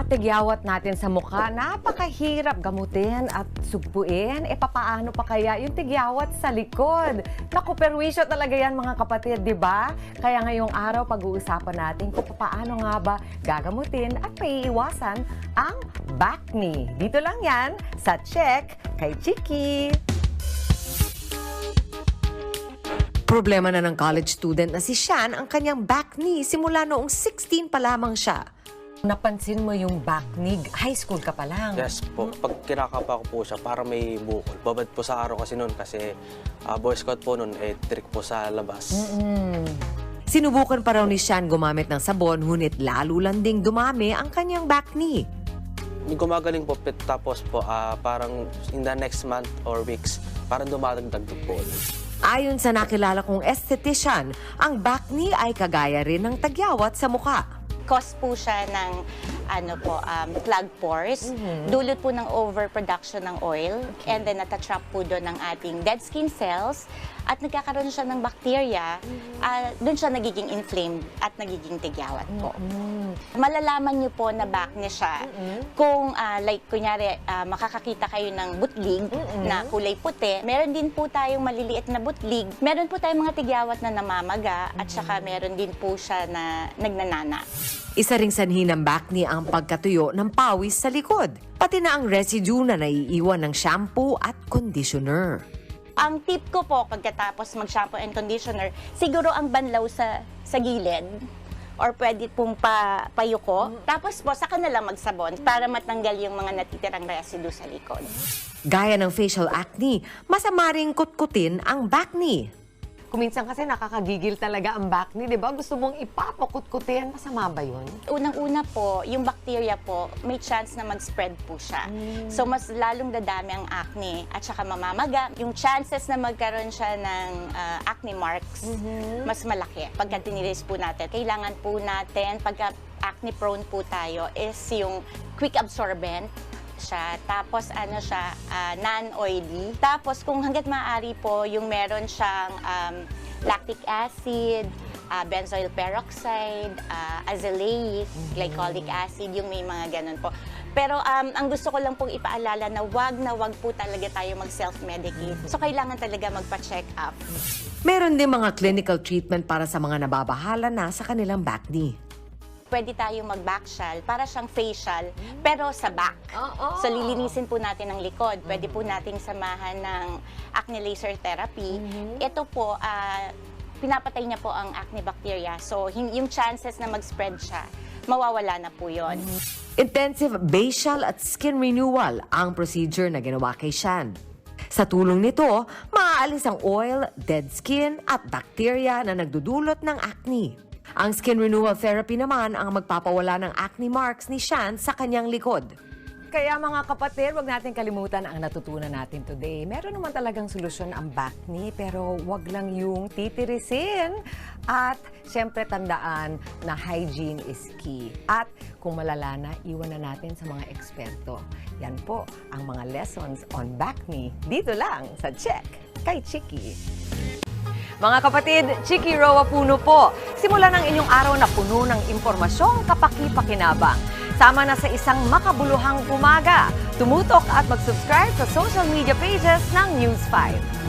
mga tigyawat natin sa mukha, napakahirap gamutin at sugpuin. E papaano pa kaya yung tigyawat sa likod? Naku, perwisyo talaga yan mga kapatid, di ba? Kaya ngayong araw pag-uusapan natin kung paano nga ba gagamutin at maiiwasan ang back knee. Dito lang yan sa Check kay Chiki. Problema na ng college student na si Shan ang kanyang back knee simula noong 16 pa lamang siya. Napansin mo yung back knee, high school ka pa lang. Yes po. Pag kinakapa ko po siya, para may bukol. Babad po sa araw kasi noon kasi Boy Scout po noon, trick po sa labas. Sinubukan pa raw ni Shan gumamit ng sabon, ngunit lalo lang ding dumami ang kanyang back knee. Gumagaling po, tapos po parang in the next month or weeks, parang dumadagdag po. Ayon sa nakilala kong esthetician, ang back knee ay kagaya rin ng tagyawat sa mukha. Cause po siya ng clogged pores, dulot po ng overproduction ng oil, and then natatrap po doon ng ating dead skin cells, at nagkakaroon siya ng bacteria, doon siya nagiging inflamed at nagiging tigyawat po. Malalaman niyo po na back knee siya kung like kunyari makakakita kayo ng butlig na kulay puti. Meron din po tayong maliliit na butlig. Meron po tayong mga tigyawat na namamaga at saka meron din po siya na nagnanana. Isa ring sanhi ng back knee ang pagkatuyo ng pawis sa likod, pati na ang residue na naiiwan ng shampoo at conditioner. Ang tip ko po pagkatapos mag-shampoo and conditioner, siguro ang banlaw sa gilid or pwede pong payuko. Tapos po, saka na lang magsabon para matanggal yung mga natitirang residue sa likod. Gaya ng facial acne, masama ring kutkutin ang back knee. Kuminsan kasi nakakagigil talaga ang back knee, di ba? Gusto mong ipapakutkutin, masama ba yun? Unang-una po, yung bacteria po, may chance na mag-spread po siya. So, mas lalong dadami ang acne at saka mamamaga. Yung chances na magkaroon siya ng acne marks, mas malaki. Pagka tiniris po natin, kailangan po natin, pagka acne prone po tayo, is yung quick absorbent siya. Tapos ano siya, non-oily. Tapos kung hanggat maaari po, yung meron siyang lactic acid, benzoyl peroxide, azelaic, glycolic acid, yung may mga ganun po. Pero ang gusto ko lang pong ipaalala na wag po talaga tayo mag-self-medicate. So kailangan talaga magpa-check up. Meron din mga clinical treatment para sa mga nababahala na sa kanilang back knee. Pwede tayong mag-backshal para siyang facial, pero sa back. So, lilinisin po natin ang likod. Pwede po nating samahan ng acne laser therapy. Ito po, pinapatay niya po ang acne bacteria. So, yung chances na mag-spread siya, mawawala na po yon. Intensive facial at skin renewal ang procedure na ginawa kay Shan. Sa tulong nito, maaalis ang oil, dead skin at bacteria na nagdudulot ng acne. Ang skin renewal therapy naman ang magpapawala ng acne marks ni Shan sa kanyang likod. Kaya mga kapatid, wag natin kalimutan ang natutunan natin today. Meron naman talagang solusyon ang back knee, pero wag lang yung titirisin. At syempre tandaan na hygiene is key. At kung malala na, iwan na natin sa mga eksperto. Yan po ang mga lessons on back knee dito lang sa Check kay Chiki. Mga kapatid, Chiki Roa Puno po. Simulan ang inyong araw na puno ng impormasyong kapaki-pakinabang. Sama na sa isang makabuluhang umaga. Tumutok at mag-subscribe sa social media pages ng News 5.